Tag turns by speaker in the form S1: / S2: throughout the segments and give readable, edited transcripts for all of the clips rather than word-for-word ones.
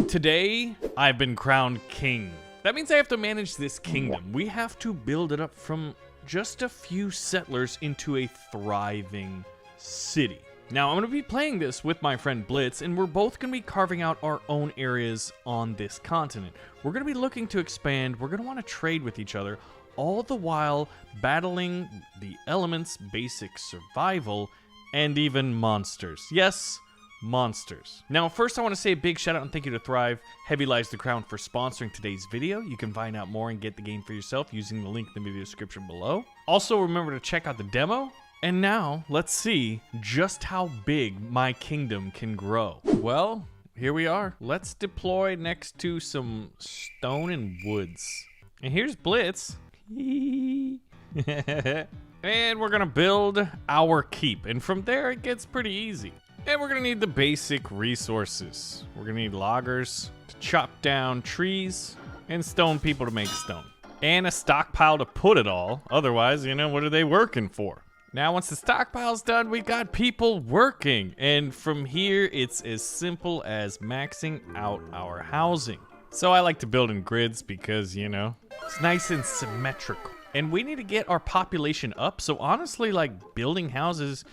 S1: Today, I've been crowned king. That means I have to manage this kingdom. We have to build it up from just a few settlers into a thriving city. Now, I'm going to be playing this with my friend Blitz, and we're both going to be carving out our own areas on this continent. We're going to be looking to expand. We're going to want to trade with each other, all the while battling the elements, basic survival, and even monsters. Yes, monsters. Now, first I want to say a big shout out and thank you to Thrive, Heavy Lies the Crown, for sponsoring today's video. You can find out more and get the game for yourself using the link in the video description below. Also, remember to check out the demo. And now, let's see just how big my kingdom can grow. Well, here we are. Let's deploy next to some stone and woods. And here's Blitz. And we're gonna build our keep. And from there, it gets pretty easy. And we're gonna need the basic resources. We're gonna need loggers to chop down trees and stone people to make stone. And a stockpile to put it all. Otherwise, you know, what are they working for? Now, once the stockpile's done, we got people working. And from here, it's as simple as maxing out our housing. So I like to build in grids because, you know, it's nice and symmetrical. And we need to get our population up. So honestly, like, building houses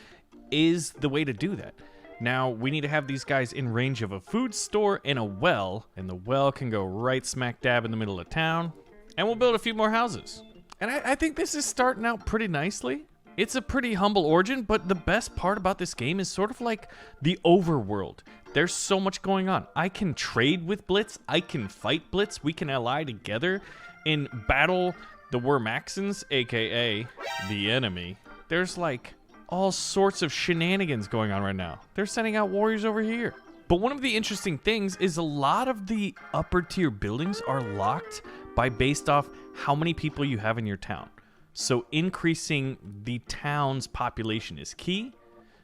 S1: is the way to do that. Now, we need to have these guys in range of a food store and a well. And the well can go right smack dab in the middle of town. And we'll build a few more houses. And I think this is starting out pretty nicely. It's a pretty humble origin, but the best part about this game is sort of like the overworld. There's so much going on. I can trade with Blitz. I can fight Blitz. We can ally together and battle the Wurmaxons, aka the enemy. There's like all sorts of shenanigans going on right now. They're sending out warriors over here. But one of the interesting things is a lot of the upper tier buildings are locked by based off how many people you have in your town. So increasing the town's population is key.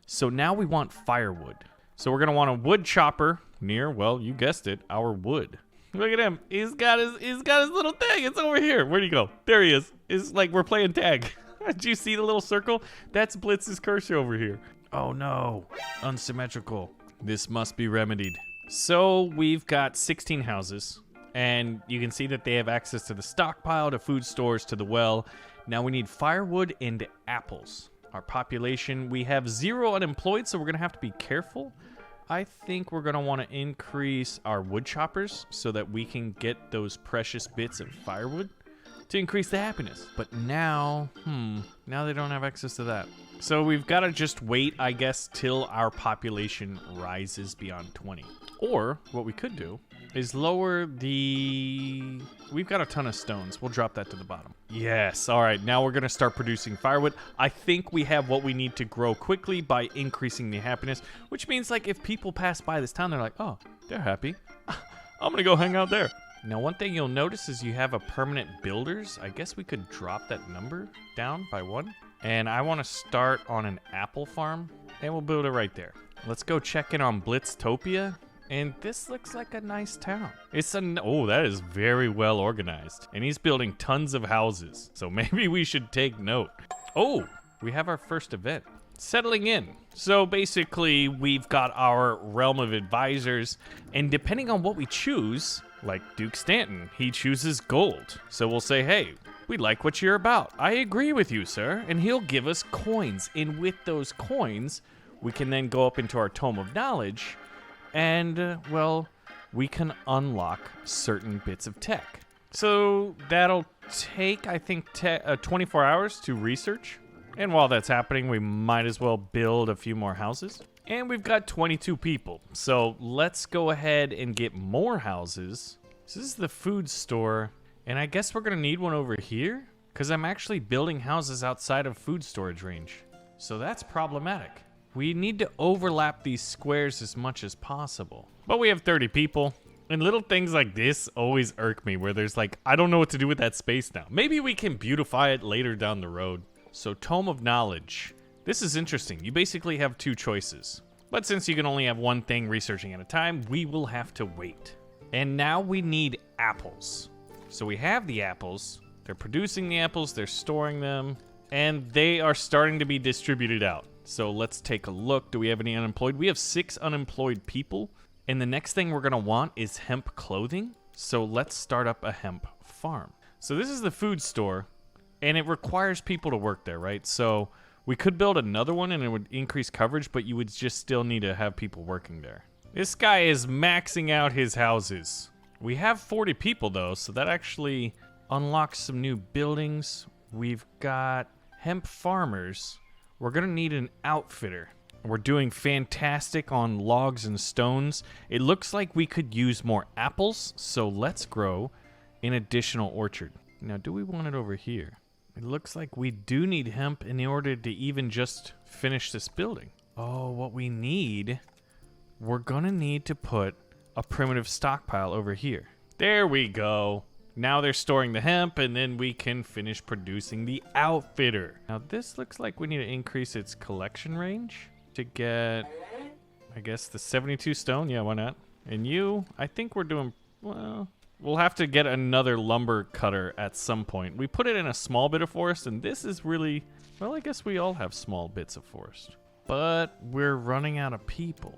S1: So now we want firewood. So we're gonna want a wood chopper near, well, you guessed it, our wood. Look at him. He's got his little thing. It's over here. Where'd he go? There he is. It's like we're playing tag. Did you see the little circle? That's Blitz's cursor over here. Oh no, unsymmetrical. This must be remedied. So we've got 16 houses, and you can see that they have access to the stockpile, to food stores, to the well. Now we need firewood and apples. Our population, we have 0 unemployed, so we're gonna have to be careful. I think we're gonna wanna increase our wood choppers so that we can get those precious bits of firewood to increase the happiness. But now, now they don't have access to that. So we've gotta just wait, I guess, till our population rises beyond 20. Or what we could do is lower the... We've got a ton of stones. We'll drop that to the bottom. Yes, all right, now we're gonna start producing firewood. I think we have what we need to grow quickly by increasing the happiness, which means like if people pass by this town, they're like, oh, they're happy. I'm gonna go hang out there. Now, one thing you'll notice is you have a permanent builders. I guess we could drop that number down by 1. And I wanna start on an apple farm, and we'll build it right there. Let's go check in on Blitztopia. And this looks like a nice town. Oh, that is very well organized. And he's building tons of houses. So maybe we should take note. Oh, we have our first event. Settling in. So basically, we've got our realm of advisors. And depending on what we choose, like Duke Stanton, he chooses gold. So we'll say, hey, we like what you're about. I agree with you, sir. And he'll give us coins. And with those coins, we can then go up into our Tome of Knowledge. And, well, we can unlock certain bits of tech. So that'll take, I think, 24 hours to research. And while that's happening, we might as well build a few more houses. And we've got 22 people. So let's go ahead and get more houses. So this is the food store. And I guess we're going to need one over here, because I'm actually building houses outside of food storage range. So that's problematic. We need to overlap these squares as much as possible. But we have 30 people, and little things like this always irk me, where there's like, I don't know what to do with that space now. Maybe we can beautify it later down the road. So Tome of Knowledge. This is interesting. You basically have 2 choices. But since you can only have one thing researching at a time, we will have to wait. And now we need apples. So we have the apples. They're producing the apples, they're storing them, and they are starting to be distributed out. So let's take a look. Do we have any unemployed? We have 6 unemployed people. And the next thing we're going to want is hemp clothing. So let's start up a hemp farm. So this is the food store, and it requires people to work there, right? So we could build another one and it would increase coverage, but you would just still need to have people working there. This guy is maxing out his houses. We have 40 people though, so that actually unlocks some new buildings. We've got hemp farmers. We're gonna need an outfitter. We're doing fantastic on logs and stones. It looks like we could use more apples, so let's grow an additional orchard. Now, do we want it over here? It looks like we do need hemp in order to even just finish this building. Oh, what we need, we're gonna need to put a primitive stockpile over here. There we go. Now they're storing the hemp, and then we can finish producing the outfitter. Now, this looks like we need to increase its collection range to get, I guess, the 72 stone. Yeah, why not? And you, I think we're doing, well, we'll have to get another lumber cutter at some point. We put it in a small bit of forest, and this is really, well, I guess we all have small bits of forest. But we're running out of people.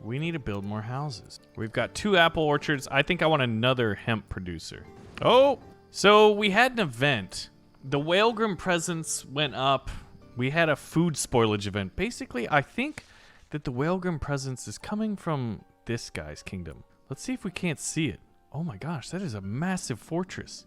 S1: We need to build more houses. We've got 2 apple orchards. I think I want another hemp producer. Oh, so we had an event. The Whalegrim presence went up. We had a food spoilage event. Basically, I think that the Whalegrim presence is coming from this guy's kingdom. Let's see if we can't see it. Oh my gosh, that is a massive fortress.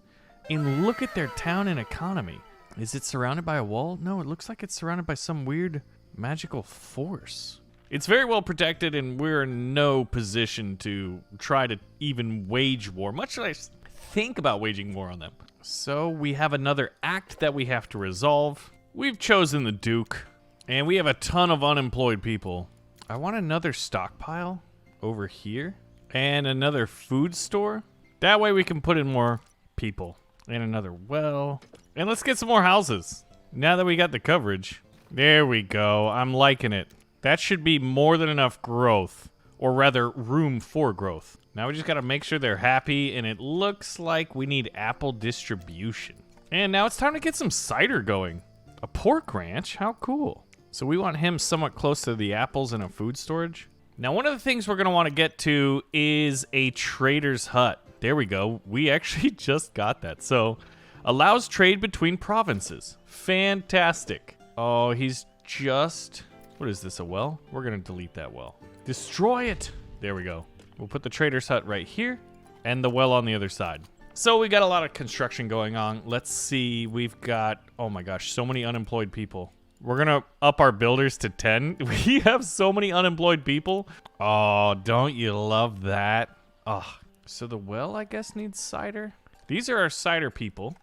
S1: And look at their town and economy. Is it surrounded by a wall? No, it looks like it's surrounded by some weird magical force. It's very well protected, and we're in no position to try to even wage war, much less think about waging war on them. So we have another act that we have to resolve. We've chosen the Duke, and we have a ton of unemployed people. I want another stockpile over here, and another food store. That way we can put in more people, and another well. And let's get some more houses. Now that we got the coverage. There we go. I'm liking it. That should be more than enough growth, or rather room for growth. Now we just gotta make sure they're happy, and it looks like we need apple distribution. And now it's time to get some cider going. A pork ranch? How cool. So we want him somewhat close to the apples and a food storage. Now one of the things we're gonna wanna get to is a trader's hut. There we go. We actually just got that. So allows trade between provinces. Fantastic. Oh, he's just... What is this, a well? We're going to delete that well. Destroy it! There we go. We'll put the trader's hut right here and the well on the other side. So we got a lot of construction going on. Let's see. We've got, oh my gosh, so many unemployed people. We're going to up our builders to 10. We have so many unemployed people. Oh, don't you love that? Oh, so the well, I guess, needs cider. These are our cider people.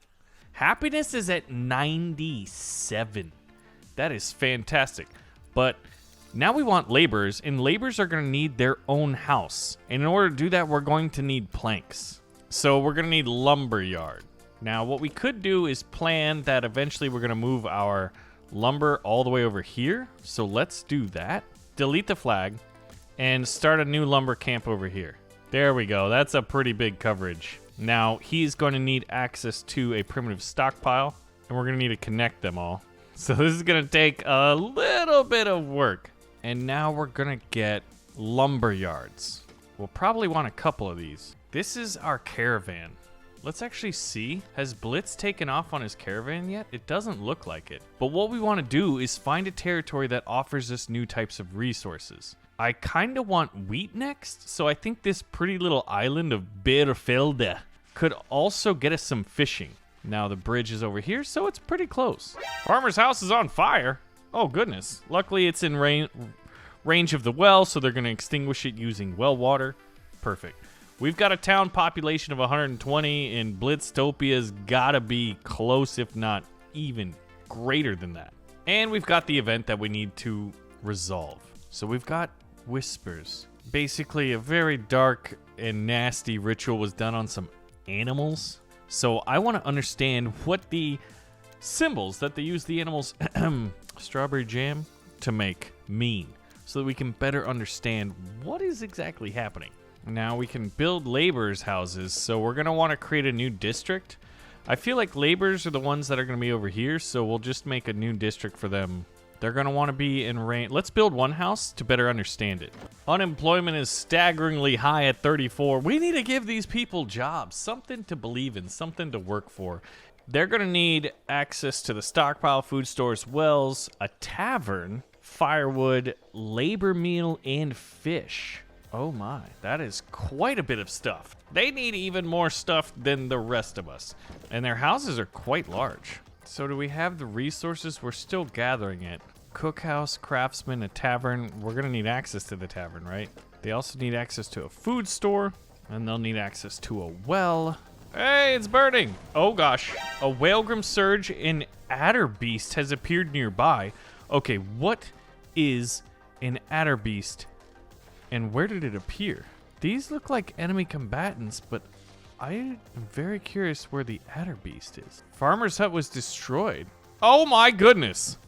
S1: Happiness is at 97. That is fantastic. But now we want laborers, and laborers are going to need their own house. And in order to do that, we're going to need planks. So we're going to need lumber yard. Now, what we could do is plan that eventually we're going to move our lumber all the way over here. So let's do that. Delete the flag and start a new lumber camp over here. There we go. That's a pretty big coverage. Now, he's going to need access to a primitive stockpile, and we're going to need to connect them all. So this is going to take a little bit of work. And now we're going to get lumber yards. We'll probably want a couple of these. This is our caravan. Let's actually see. Has Blitz taken off on his caravan yet? It doesn't look like it. But what we want to do is find a territory that offers us new types of resources. I kind of want wheat next, so I think this pretty little island of Beerfelde could also get us some fishing. Now the bridge is over here, so it's pretty close. Farmer's house is on fire. Oh, goodness. Luckily, it's in range of the well, so they're going to extinguish it using well water. Perfect. We've got a town population of 120, and Blitztopia's got to be close, if not even greater than that. And we've got the event that we need to resolve. So we've got whispers. Basically, a very dark and nasty ritual was done on some animals. So I want to understand what the symbols that they use the animals strawberry jam to make mean, so that we can better understand what is exactly happening. Now we can build laborers' houses, so we're going to want to create a new district. I feel like laborers are the ones that are going to be over here, so we'll just make a new district for them They're going to want to be in range. Let's build one house to better understand it. Unemployment is staggeringly high at 34. We need to give these people jobs, something to believe in, something to work for. They're going to need access to the stockpile, food stores, wells, a tavern, firewood, labor meal, and fish. Oh my, that is quite a bit of stuff. They need even more stuff than the rest of us. And their houses are quite large. So do we have the resources? We're still gathering it. Cookhouse, craftsman, a tavern. We're gonna need access to the tavern, right? They also need access to a food store, and they'll need access to a well. Hey, it's burning! Oh gosh, a Whalgrim Surge and Adder Beast has appeared nearby. Okay, what is an Adder Beast, and where did it appear? These look like enemy combatants, but I am very curious where the Adder Beast is. Farmer's hut was destroyed. Oh my goodness!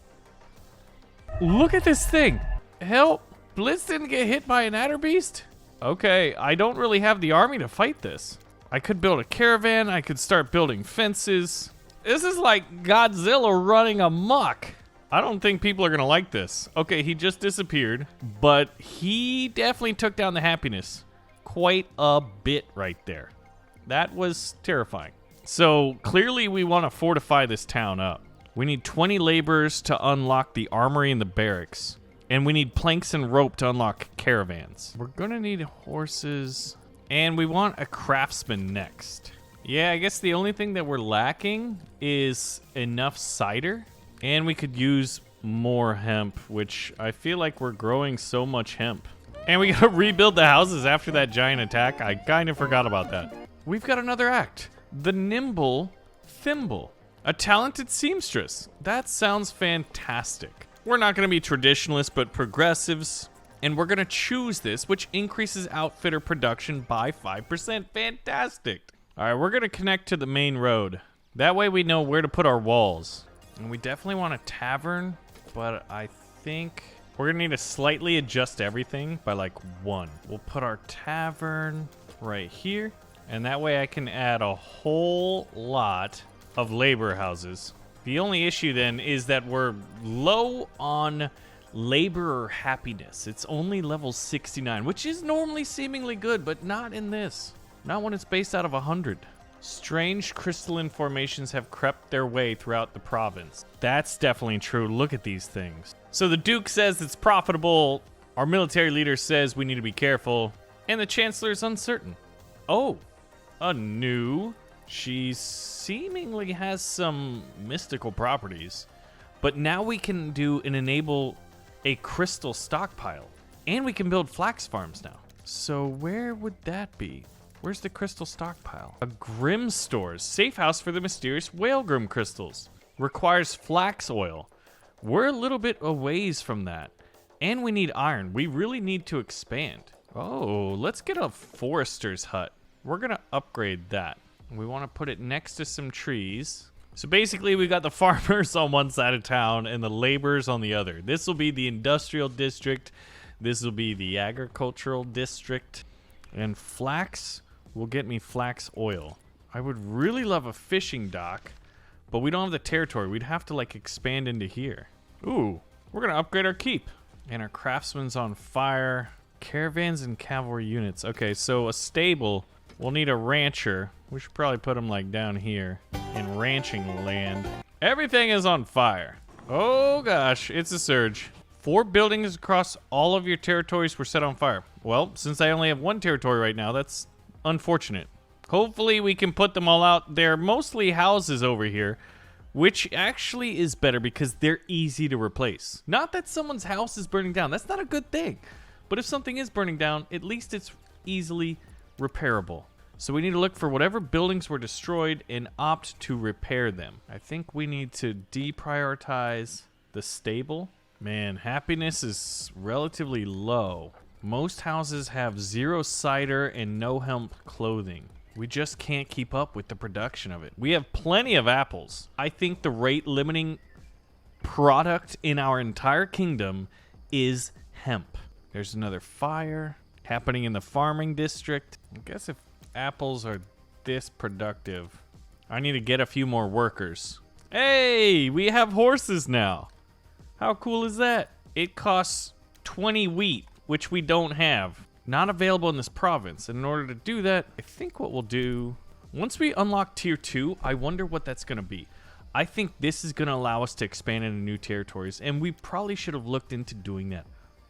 S1: Look at this thing. Help. Blitz didn't get hit by an Adder Beast? Okay, I don't really have the army to fight this. I could build a caravan. I could start building fences. This is like Godzilla running amok. I don't think people are going to like this. Okay, he just disappeared, but he definitely took down the happiness quite a bit right there. That was terrifying. So clearly we want to fortify this town up. We need 20 laborers to unlock the armory and the barracks. And we need planks and rope to unlock caravans. We're gonna need horses. And we want a craftsman next. Yeah, I guess the only thing that we're lacking is enough cider. And we could use more hemp, which I feel like we're growing so much hemp. And we gotta rebuild the houses after that giant attack. I kind of forgot about that. We've got another act. The Nimble Thimble. A talented seamstress. That sounds fantastic. We're not going to be traditionalists, but progressives. And we're going to choose this, which increases outfitter production by 5%. Fantastic. All right, we're going to connect to the main road. That way we know where to put our walls. And we definitely want a tavern, but I think we're going to need to slightly adjust everything by like 1. We'll put our tavern right here. And that way I can add a whole lot of labor houses. The only issue then is that we're low on laborer happiness. It's only level 69, which is normally seemingly good, but not in this. Not when it's based out of 100. Strange crystalline formations have crept their way throughout the province. That's definitely true. Look at these things. So the Duke says it's profitable. Our military leader says we need to be careful. And the Chancellor is uncertain. Oh, a new... She seemingly has some mystical properties, but now we can do and enable a crystal stockpile, and we can build flax farms now. So where would that be? Where's the crystal stockpile? A Grim Stores, safe house for the mysterious Whalgrim crystals. Requires flax oil. We're a little bit a ways from that, and we need iron. We really need to expand. Oh, let's get a forester's hut. We're gonna upgrade that. We want to put it next to some trees. So basically we got the farmers on one side of town and the laborers on the other. This will be the industrial district. This will be the agricultural district. And flax will get me flax oil. I would really love a fishing dock, but we don't have the territory. We'd have to like expand into here. Ooh, we're gonna upgrade our keep. And our craftsman's on fire. Caravans and cavalry units. Okay, so a stable. We'll need a rancher. We should probably put him like down here in ranching land. Everything is on fire. Oh gosh, it's a surge. 4 buildings across all of your territories were set on fire. Well, since I only have 1 territory right now, that's unfortunate. Hopefully we can put them all out. They're mostly houses over here, which actually is better because they're easy to replace. Not that someone's house is burning down. That's not a good thing. But if something is burning down, at least it's easily repairable. So we need to look for whatever buildings were destroyed and opt to repair them. I think we need to deprioritize the stable. Man, happiness is relatively low. Most houses have 0 cider and no hemp clothing. We just can't keep up with the production of it. We have plenty of apples. I think the rate limiting product in our entire kingdom is hemp. There's another fire happening in the farming district. I guess if apples are this productive, I need to get a few more workers. Hey, we have horses now. How cool is that? It costs 20 wheat, which we don't have. Not available in this province. And in order to do that, I think what we'll do, once we unlock tier 2, I wonder what that's going to be. I think this is going to allow us to expand into new territories, and we probably should have looked into doing that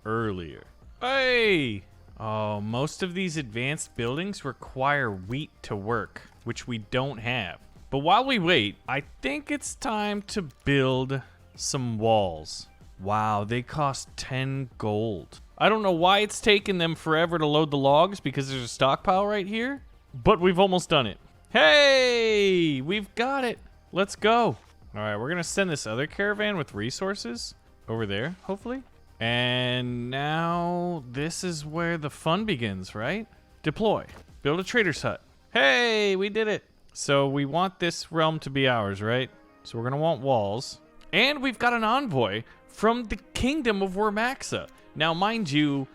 S1: earlier. Hey! Oh, most of these advanced buildings require wheat to work, which we don't have. But while we wait, I think it's time to build some walls. Wow, they cost 10 gold. I don't know why it's taken them forever to load the logs because there's a stockpile right here, but we've almost done it. Hey, we've got it. Let's go. All right, we're gonna send this other caravan with resources over there, hopefully. And now this is where the fun begins, right? Deploy. Build a trader's hut. Hey, we did it. So we want this realm to be ours, right? So we're gonna want walls. And we've got an envoy from the kingdom of Wormaxa. Now, mind you,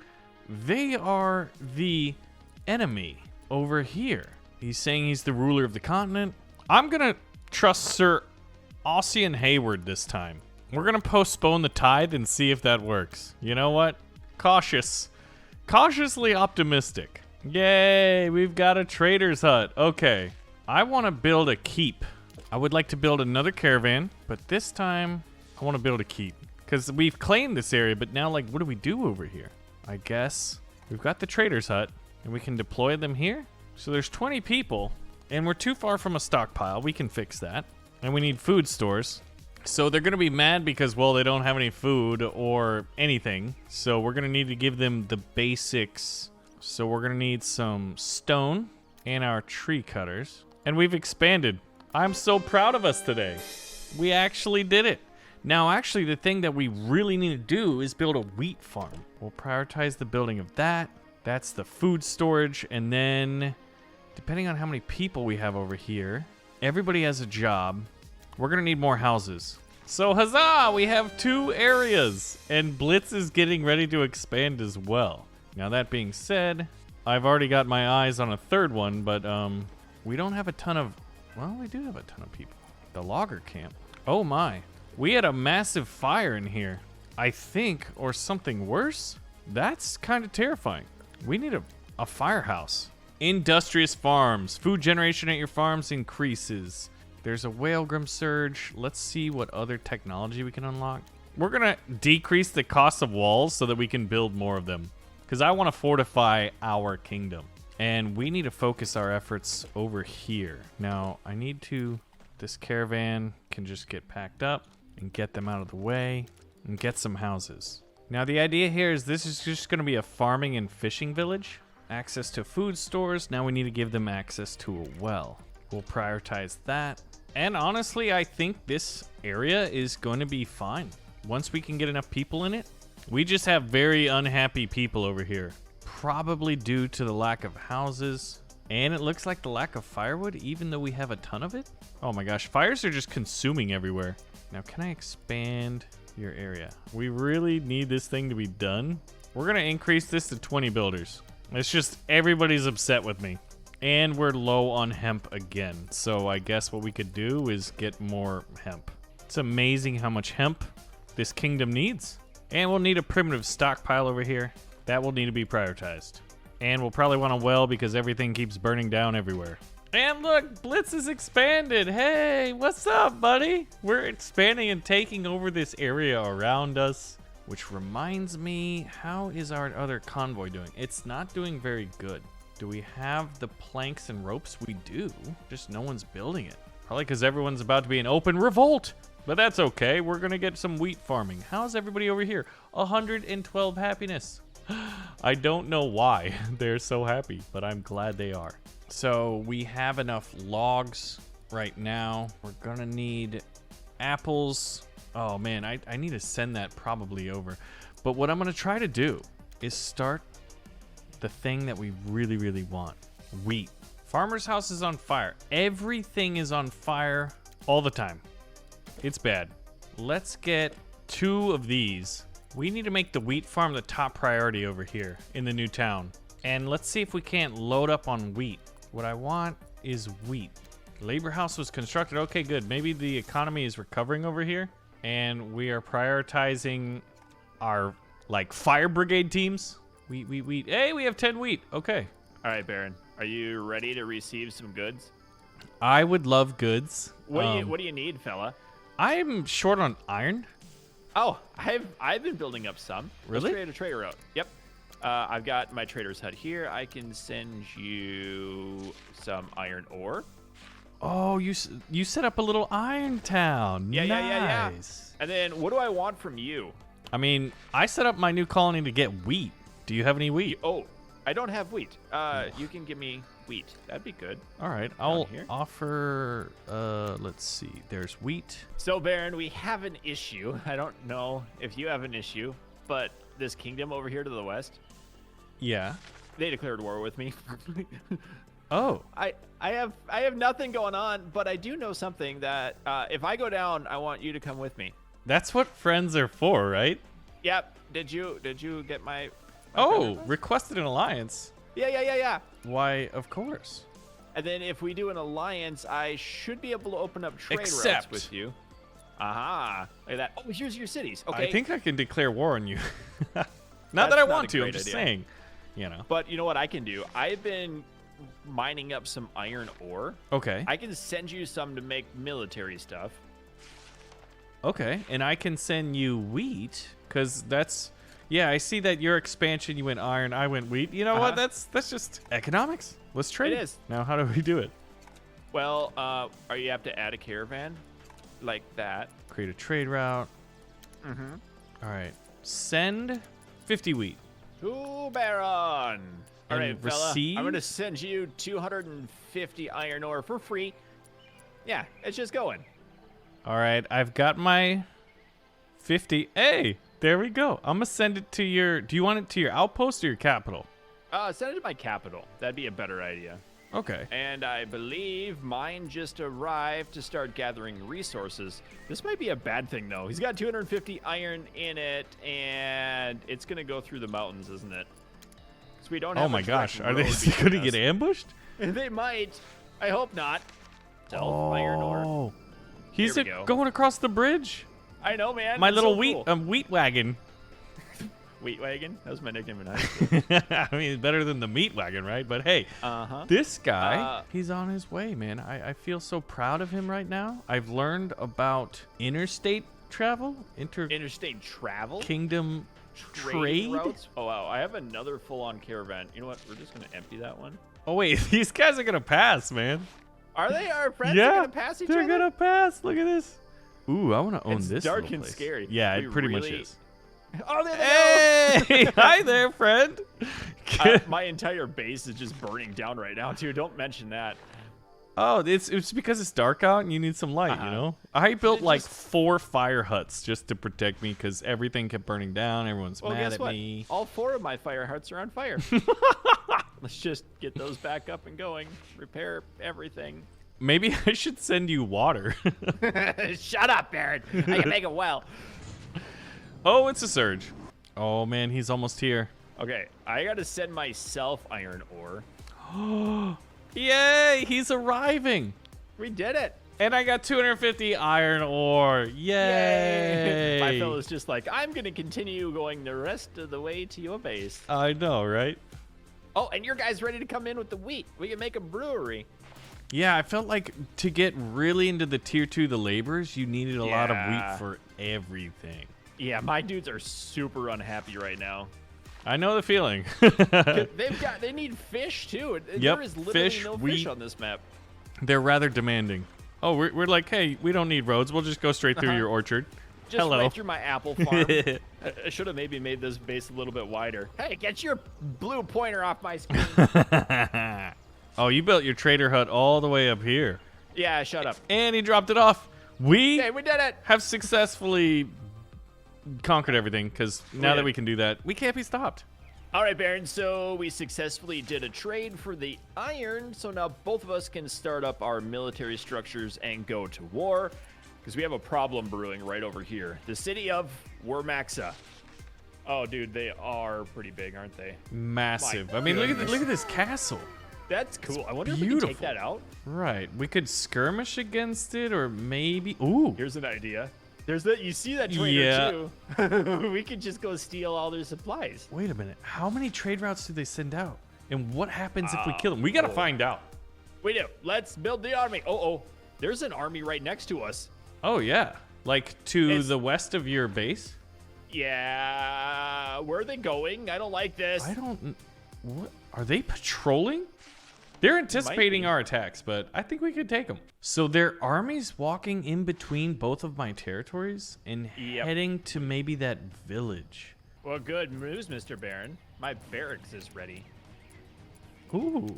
S1: they are the enemy over here. He's saying he's the ruler of the continent. I'm gonna trust Sir Ossian Hayward this time. We're gonna postpone the tithe and see if that works. You know what? Cautiously optimistic. Yay, we've got a trader's hut. Okay, I want to build a keep. I would like to build another caravan, but this time I want to build a keep. Because we've claimed this area, but now, like, what do we do over here? I guess we've got the trader's hut, and we can deploy them here. So there's 20 people, and we're too far from a stockpile. We can fix that. And we need food stores. So they're going to be mad because, well, they don't have any food or anything. So we're going to need to give them the basics. So we're going to need some stone and our tree cutters. And we've expanded. I'm so proud of us today. We actually did it. Now, actually, the thing that we really need to do is build a wheat farm. We'll prioritize the building of that. That's the food storage. And then, depending on how many people we have over here, everybody has a job. We're going to need more houses. So, huzzah! We have 2 areas. And Blitz is getting ready to expand as well. Now, that being said, I've already got my eyes on a 3rd one, but we don't have a ton of... Well, we do have a ton of people. The logger camp. Oh, my. We had a massive fire in here, I think, or something worse. That's kind of terrifying. We need a firehouse. Industrious farms. Food generation at your farms increases. There's a Whalegrim surge. Let's see what other technology we can unlock. We're going to decrease the cost of walls so that we can build more of them. Because I want to fortify our kingdom. And we need to focus our efforts over here. Now, I need to... This caravan can just get packed up and get them out of the way and get some houses. Now, the idea here is this is just going to be a farming and fishing village. Access to food stores. Now we need to give them access to a well. We'll prioritize that. And honestly, I think this area is going to be fine. Once we can get enough people in it. We just have very unhappy people over here. Probably due to the lack of houses. And it looks like the lack of firewood, even though we have a ton of it. Oh my gosh, fires are just consuming everywhere. Now, can I expand your area? We really need this thing to be done. We're going to increase this to 20 builders. It's just everybody's upset with me. And we're low on hemp again. So I guess what we could do is get more hemp. It's amazing how much hemp this kingdom needs. And we'll need a primitive stockpile over here. That will need to be prioritized. And we'll probably want a well because everything keeps burning down everywhere. And look, Blitz is expanded. Hey, what's up, buddy? We're expanding and taking over this area around us. Which reminds me, how is our other convoy doing? It's not doing very good. Do we have the planks and ropes? We do, just no one's building it. Probably because everyone's about to be in open revolt. But that's okay, we're gonna get some wheat farming. How's everybody over here? 112 happiness. I don't know why they're so happy, but I'm glad they are. So we have enough logs right now. We're gonna need apples. Oh man, I need to send that probably over. But what I'm gonna try to do is start the thing that we really, really want. Wheat. Farmer's house is on fire. Everything is on fire all the time. It's bad. Let's get 2 of these. We need to make the wheat farm the top priority over here in the new town. And let's see if we can't load up on wheat. What I want is wheat. Labor house was constructed. Okay, good. Maybe the economy is recovering over here. And we are prioritizing our, like, fire brigade teams. Wheat. Hey, we have 10 wheat. Okay.
S2: All right, Baron. Are you ready to receive some goods?
S1: I would love goods.
S2: What do you need, fella?
S1: I'm short on iron.
S2: Oh, I've been building up some.
S1: Really?
S2: Let's create a trader route. Yep. I've got my trader's hut here. I can send you some iron ore.
S1: Oh, you set up a little iron town.
S2: Yeah,
S1: Nice.
S2: And then what do I want from you?
S1: I mean, I set up my new colony to get wheat. Do you have any wheat?
S2: Oh, I don't have wheat. You can give me wheat. That'd be good.
S1: All right, I'll offer, let's see. There's wheat.
S2: So, Baron, we have an issue. I don't know if you have an issue, but this kingdom over here to the west,
S1: Yeah.
S2: they declared war with me.
S1: Oh.
S2: I have nothing going on, but I do know something that if I go down, I want you to come with me.
S1: That's what friends are for, right?
S2: Yep. Did you get my
S1: Oh, requested an alliance.
S2: Yeah.
S1: Why, of course.
S2: And then if we do an alliance, I should be able to open up trade routes
S1: Except-
S2: with you. Aha. Look at that. Oh, here's your cities. Okay.
S1: I think I can declare war on you. Not
S2: That's
S1: that I
S2: not
S1: want
S2: a
S1: to, I'm
S2: great
S1: just
S2: idea.
S1: saying. You know.
S2: But you know what I can do? I've been mining up some iron ore.
S1: Okay.
S2: I can send you some to make military stuff.
S1: Okay, and I can send you wheat, because that's... Yeah, I see that your expansion, you went iron, I went wheat. You know what? That's just economics. Let's trade.
S2: It is.
S1: Now, how do we do it?
S2: Well, are you have to add a caravan? Like that.
S1: Create a trade route.
S2: Mm-hmm.
S1: All right. Send 50 wheat.
S2: To Baron. All
S1: And
S2: right, fella.
S1: receive?
S2: I'm going to send you 250 iron ore for free. Yeah, it's just going.
S1: All right, I've got my 50. Hey, there we go. I'm going to send it to your... Do you want it to your outpost or your capital?
S2: Send it to my capital. That'd be a better idea.
S1: Okay.
S2: And I believe mine just arrived to start gathering resources. This might be a bad thing, though. He's got 250 iron in it, and it's going to go through the mountains, isn't it? So we don't have
S1: Oh my
S2: a direct
S1: gosh, are they
S2: road
S1: going to
S2: between
S1: get
S2: us.
S1: ambushed?
S2: They might. I hope not. Iron ore.
S1: Oh. He's
S2: Here we go.
S1: going across the bridge.
S2: I know, man.
S1: My
S2: It's
S1: little
S2: so cool.
S1: wheat wagon.
S2: Wheat wagon? That was my nickname in high school.
S1: I mean, better than the meat wagon, right? But hey,
S2: Uh-huh.
S1: this guy, he's on his way, man. I feel so proud of him right now. I've learned about interstate travel,
S2: Interstate travel?
S1: kingdom trade.
S2: routes? Oh, wow. I have another full-on caravan. You know what? We're just going to empty that one.
S1: Oh wait, these guys are gonna pass, man.
S2: Are they our friends?
S1: Yeah,
S2: They're going to pass each
S1: they're
S2: other?
S1: gonna pass. Look at this. Ooh, I want to own
S2: It's
S1: this.
S2: dark
S1: little
S2: and
S1: place.
S2: scary.
S1: Yeah,
S2: We
S1: it pretty much
S2: really-
S1: is.
S2: Oh, there they
S1: Hey, hi there, friend.
S2: go! My entire base is just burning down right now, too. Don't mention that.
S1: Oh, it's because it's dark out and you need some light, you know? I built like 4 fire huts just to protect me because everything kept burning down. Everyone's
S2: Well,
S1: mad
S2: guess
S1: at
S2: what?
S1: me.
S2: All 4 of my fire hearts are on fire. Let's just get those back up and going. Repair everything.
S1: Maybe I should send you water.
S2: Shut up, Baron. I can make it well.
S1: Oh, it's a surge. Oh, man, he's almost here.
S2: Okay, I gotta send myself iron ore.
S1: Yay, he's arriving.
S2: We did it.
S1: And I got 250 iron ore. Yay.
S2: My fellow's just like, I'm gonna continue going the rest of the way to your base.
S1: I know, right?
S2: Oh, and your guy's ready to come in with the wheat. We can make a brewery.
S1: Yeah, I felt like to get really into the tier 2, the laborers, you needed a lot of
S2: Yeah.
S1: wheat for everything.
S2: Yeah, my dudes are super unhappy right now.
S1: I know the feeling.
S2: They need fish too.
S1: Yep,
S2: There is literally
S1: fish,
S2: no
S1: wheat.
S2: fish on this map.
S1: They're rather demanding. Oh, we're like, hey, we don't need roads. We'll just go straight through your orchard.
S2: Just
S1: Hello.
S2: right through my apple farm. I should have maybe made this base a little bit wider. Hey, get your blue pointer off my screen.
S1: Oh, you built your trader hut all the way up here.
S2: Yeah, shut up.
S1: And he dropped it off. We
S2: Hey, we did it.
S1: have successfully conquered everything because now that
S2: did.
S1: we can do that, we can't be stopped.
S2: All right, Baron, so we successfully did a trade for the iron, so now both of us can start up our military structures and go to war, because we have a problem brewing right over here. The city of Wermaxa. Oh, dude, they are pretty big, aren't they?
S1: Massive.
S2: My
S1: I mean, look
S2: goodness.
S1: at this castle.
S2: That's cool. I wonder if we can take
S1: beautiful.
S2: that out.
S1: Right. We could skirmish against it or maybe... Ooh.
S2: Here's an idea. There's that. You see that trader too. We could just go steal all their supplies.
S1: Wait a minute. How many trade routes do they send out? And what happens if we kill them? We gotta find out.
S2: We do. Let's build the army. Oh, there's an army right next to us.
S1: Oh yeah, like to the west of your base.
S2: Yeah. Where are they going? I don't like this.
S1: I don't. What are they patrolling? They're anticipating our attacks, but I think we could take them. So their armies walking in between both of my territories and heading to maybe that village.
S2: Well, good news, Mr. Baron. My barracks is ready.
S1: Ooh.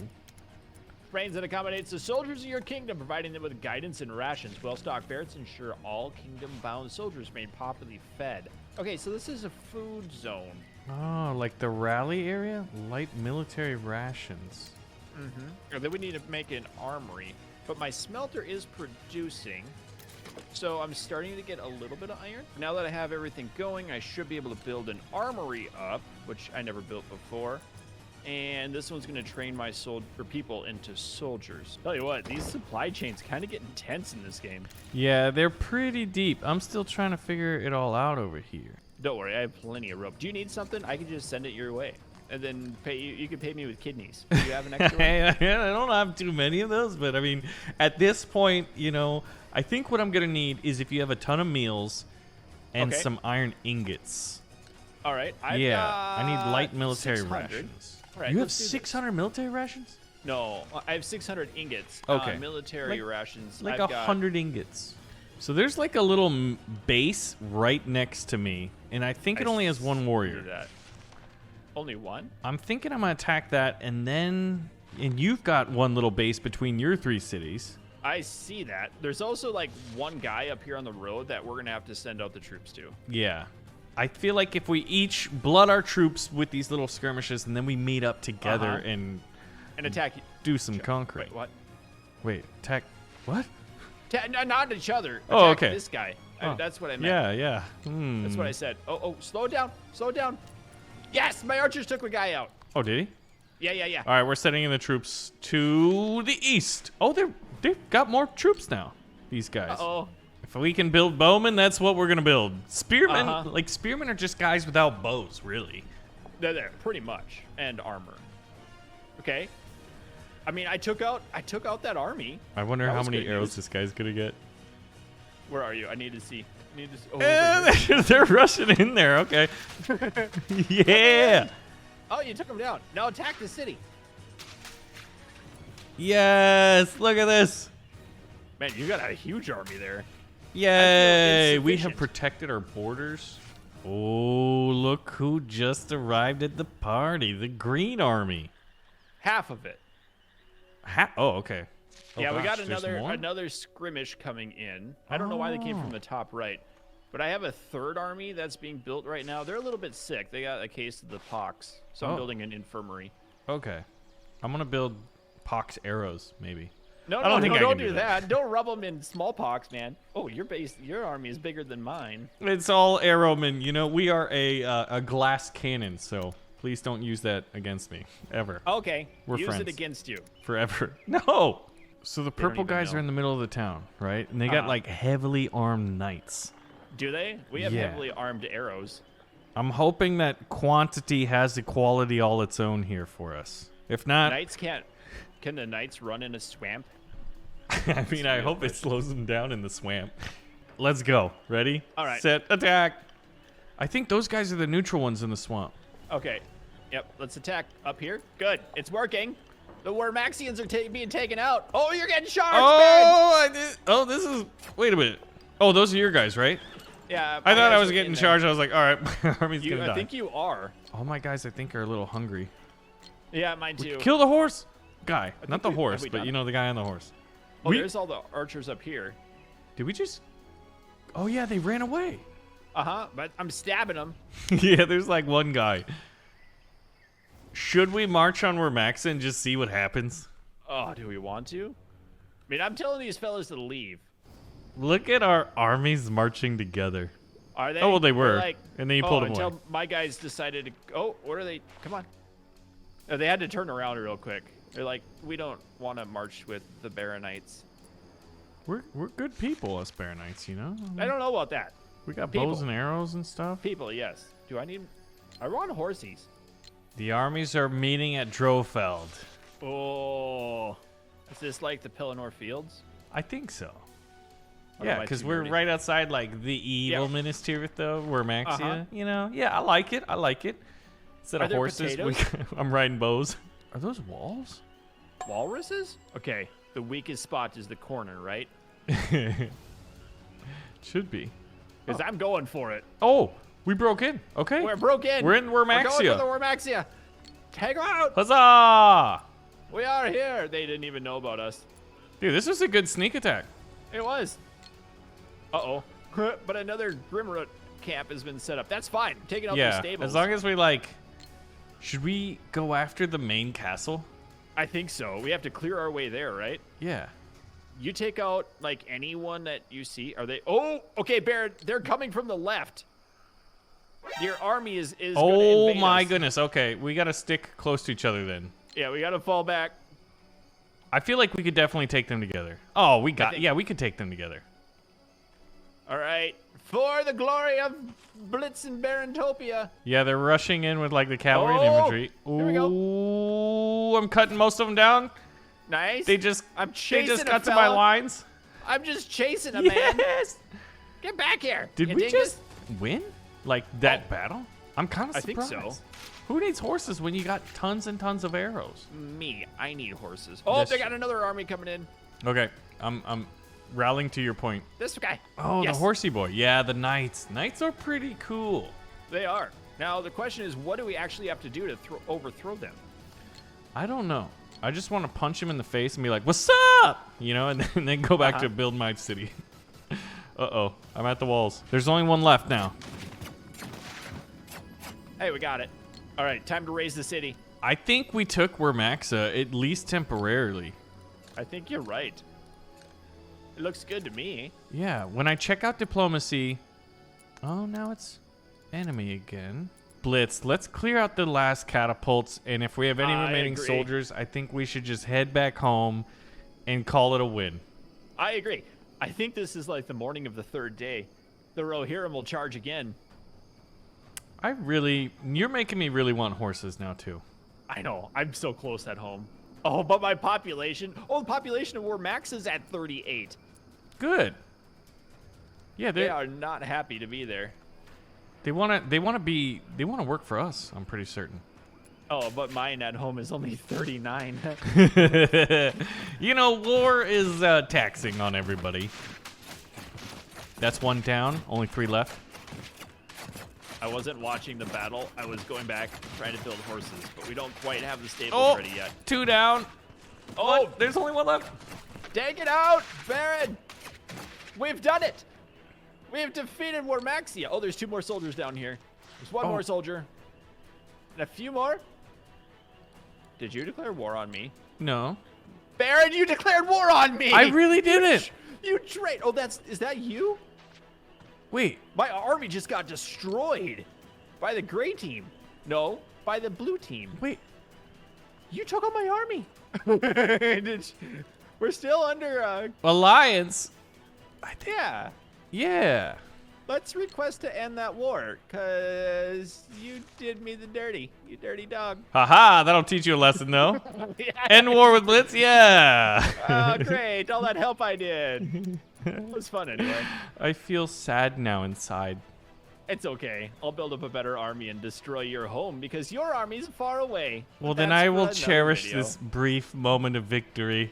S2: Trains that accommodates the soldiers of your kingdom, providing them with guidance and rations. Well-stocked barracks ensure all kingdom-bound soldiers remain properly fed. Okay, so this is a food zone.
S1: Oh, like the rally area? Light military rations.
S2: And then we need to make an armory. But my smelter is producing, so I'm starting to get a little bit of iron. Now that I have everything going, I should be able to build an armory up, which I never built before. And this one's going to train my people into soldiers. Tell you what, these supply chains kind of get intense in this game.
S1: Yeah, they're pretty deep. I'm still trying to figure it all out over here.
S2: Don't worry, I have plenty of rope. Do you need something? I can just send it your way. And then pay you. You can pay me with kidneys. Do you have an extra one?
S1: I don't have too many of those, but I mean, at this point, you know, I think what I'm gonna need is if you have a ton of meals and some iron ingots.
S2: All right.
S1: I need light military
S2: 600.
S1: rations.
S2: All right,
S1: you have 600 military rations?
S2: No, I have 600 ingots.
S1: Okay.
S2: Military rations.
S1: Like
S2: I've
S1: 100 ingots. So there's like a little base right next to me, and I think it only has one warrior.
S2: That. Only one?
S1: I'm thinking I'm gonna attack that, and you've got one little base between your 3 cities.
S2: I see that. There's also like one guy up here on the road that we're gonna have to send out the troops to.
S1: Yeah. I feel like if we each blood our troops with these little skirmishes, and then we meet up together and
S2: attack,
S1: do some conquering.
S2: Wait, what?
S1: Wait, attack what?
S2: Not each other. Attack
S1: Oh, okay.
S2: This guy.
S1: Oh.
S2: That's what I meant.
S1: Yeah.
S2: That's what I said. Oh, slow down. Slow down. Yes, my archers took a guy out.
S1: Oh, did he?
S2: Yeah.
S1: All right, we're sending in the troops to the east. Oh, they've got more troops now. These guys.
S2: Uh-oh.
S1: If we can build bowmen, that's what we're gonna build. Spearmen, like spearmen, are just guys without bows, really.
S2: They're there, pretty much, and armor. Okay. I mean, I took out that army.
S1: I wonder how many arrows this guy's gonna get.
S2: Where are you? I need to see.
S1: Oh, they're rushing in there. Okay. Yeah.
S2: Oh, you took them down. Now attack the city.
S1: Yes. Look at this.
S2: Man, you got a huge army there.
S1: Yay. We have protected our borders. Oh, look who just arrived at the party. The Green Army.
S2: Half of it.
S1: Oh, okay. Oh,
S2: yeah,
S1: gosh,
S2: we got
S1: there's
S2: another skirmish coming in. I don't know why they came from the top right. But I have a third army that's being built right now. They're a little bit sick. They got a case of the pox. So I'm building an infirmary.
S1: Okay. I'm going to build pox arrows, maybe.
S2: No, don't do that. Don't rub them in smallpox, man. Oh, your army is bigger than mine.
S1: It's all arrowmen. You know, we are a glass cannon, so please don't use that against me, ever.
S2: Okay,
S1: We're
S2: use
S1: friends.
S2: it against you.
S1: Forever. No! So the purple guys are in the middle of the town, right? And they got like heavily armed knights.
S2: Do they? We have heavily armed arrows.
S1: I'm hoping that quantity has a quality all its own here for us. If not...
S2: Knights can't... Can the knights run in a swamp?
S1: I mean, I hope it slows them down in the swamp. Let's go. Ready?
S2: All right.
S1: Set, attack. I think those guys are the neutral ones in the swamp.
S2: Okay. Yep, let's attack up here. Good. It's working. The Warmaxians are being taken out. Oh, you're getting charged, man!
S1: Oh, this is... Wait a minute. Oh, those are your guys, right?
S2: Yeah.
S1: I thought I was getting charged. I was like, all right, my army's gonna die.
S2: I think you are.
S1: All my guys, I think, are a little hungry.
S2: Yeah, mine too.
S1: Kill the horse guy. Not the horse, but you know, the guy on the horse.
S2: Oh, there's all the archers up here.
S1: Did we just... Oh, yeah, they ran away.
S2: Uh-huh, but I'm stabbing them.
S1: Yeah, there's like one guy. Should we march on Wermaxa and just see what happens?
S2: Oh, do we want to? I mean, I'm telling these fellas to leave.
S1: Look at our armies marching together.
S2: Are they?
S1: Oh, well, they were. And then you pulled them away.
S2: Until my guys decided to... Oh, what are they? Come on. Oh, they had to turn around real quick. They're like, we don't want to march with the Baronites.
S1: We're good people, us Baronites, you know?
S2: I don't know about that.
S1: We got
S2: People.
S1: bows and arrows and stuff.
S2: People, yes. Do I need... I want horsies.
S1: The armies are meeting at Drofeld.
S2: Oh. Is this like the Pelennor Fields?
S1: I think so.
S2: Or
S1: Yeah,
S2: am I
S1: because
S2: too
S1: we're
S2: nerdy?
S1: right outside like the evil minister though, Wormaxia.
S2: Uh-huh.
S1: You know, yeah, I like it. I like it. Instead
S2: Are
S1: of
S2: there
S1: horses,
S2: potatoes?
S1: I'm riding bows. Are those walls?
S2: Walruses? Okay. The weakest spot is the corner, right?
S1: Should be.
S2: Because I'm going for it.
S1: Oh, we broke in. Okay.
S2: We're broke in.
S1: We're in
S2: We're going for the
S1: Wormaxia.
S2: Wormaxia. Take her out.
S1: Huzzah!
S2: We are here. They didn't even know about us.
S1: Dude, this was a good sneak attack.
S2: It was. Uh-oh. But another Grimroot camp has been set up. That's fine. Taking out the
S1: Yeah,
S2: stables.
S1: as long as we like... Should we go after the main castle?
S2: I think so. We have to clear our way there, right?
S1: Yeah.
S2: You take out, like, anyone that you see. Are they... Oh, okay, Baron. They're coming from the left. Your army is going to
S1: Oh
S2: invade
S1: my
S2: us.
S1: goodness. Okay, we got to stick close to each other then.
S2: Yeah, we got to fall back.
S1: I feel like we could definitely take them together. Oh, we got...
S2: think-
S1: Yeah, we could take them together.
S2: All right. For the glory of Blitz and Barentopia.
S1: Yeah, they're rushing in with like the cavalry and
S2: Oh,
S1: infantry.
S2: here we go.
S1: Ooh, I'm cutting most of them down.
S2: Nice.
S1: They just
S2: I'm chasing a
S1: cut to my
S2: fella.
S1: lines.
S2: I'm just chasing a man.
S1: Yes.
S2: Get back here.
S1: Did
S2: you
S1: we
S2: dingus.
S1: just win? Like that battle? I'm kind of
S2: I think
S1: surprised.
S2: so.
S1: Who needs horses when you got tons and tons of arrows?
S2: Me. I need horses. Oh,
S1: This-
S2: they got another army coming in.
S1: Okay, I'm rallying to your point.
S2: This guy.
S1: Oh,
S2: Yes.
S1: the horsey boy. Yeah, the knights. Knights are pretty cool.
S2: They are. Now, the question is, what do we actually have to do to overthrow them?
S1: I don't know. I just want to punch him in the face and be like, "What's up?" You know, and then go back to build my city. Uh-oh, I'm at the walls. There's only one left now.
S2: Hey, we got it. All right, time to raise the city.
S1: I think we took Wormaxa, at least temporarily.
S2: I think you're right. It looks good to me.
S1: Yeah, when I check out diplomacy... Oh, now it's enemy again. Blitz, let's clear out the last catapults, and if we have any
S2: I
S1: remaining
S2: agree.
S1: soldiers, I think we should just head back home and call it a win.
S2: I agree. I think this is like the morning of the third day. The Rohirrim will charge again.
S1: You're making me really want horses now, too.
S2: I know. I'm so close at home. Oh, but my population. Oh, the population of Wormax is at 38.
S1: Good. Yeah,
S2: They are not happy to be there.
S1: they want to work for us, I'm pretty certain.
S2: Oh, but mine at home is only 39.
S1: You know, war is taxing on everybody. That's one down, only 3 left.
S2: I wasn't watching the battle. I was going back trying to build horses, but we don't quite have the stables ready yet.
S1: 2 down.
S2: Oh,
S1: There's only 1 left.
S2: take it out, Baron! We've done it! We've defeated Wormaxia. Oh, there's 2 more soldiers down here. There's 1 more soldier. And a few more. Did you declare war on me?
S1: No.
S2: Baron, you declared war on me!
S1: I really didn't.
S2: You trade. Oh, is that you?
S1: Wait.
S2: My army just got destroyed by the gray team. No, by the blue team.
S1: Wait.
S2: You took on my army. We're still under,
S1: Alliance.
S2: yeah.
S1: Yeah.
S2: Let's request to end that war, because you did me the dirty. You dirty dog.
S1: Haha, that'll teach you a lesson, though. End war with Blitz? Yeah.
S2: Oh, great. All that help I did. It was fun anyway.
S1: I feel sad now inside.
S2: It's okay. I'll build up a better army and destroy your home because your army's far away.
S1: Well,
S2: But
S1: then
S2: that's
S1: I
S2: for
S1: will
S2: another
S1: cherish
S2: video.
S1: this brief moment of victory.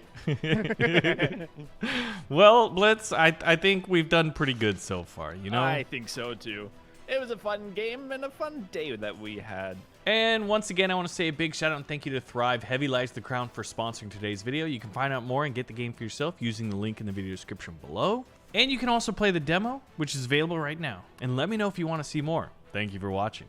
S1: Well, Blitz, I think we've done pretty good so far, you know?
S2: I think so too. It was a fun game and a fun day that we had.
S1: And once again, I want to say a big shout out and thank you to Thrive Heavy Lies the Crown for sponsoring today's video. You can find out more and get the game for yourself using the link in the video description below. And you can also play the demo, which is available right now. And let me know if you want to see more. Thank you for watching.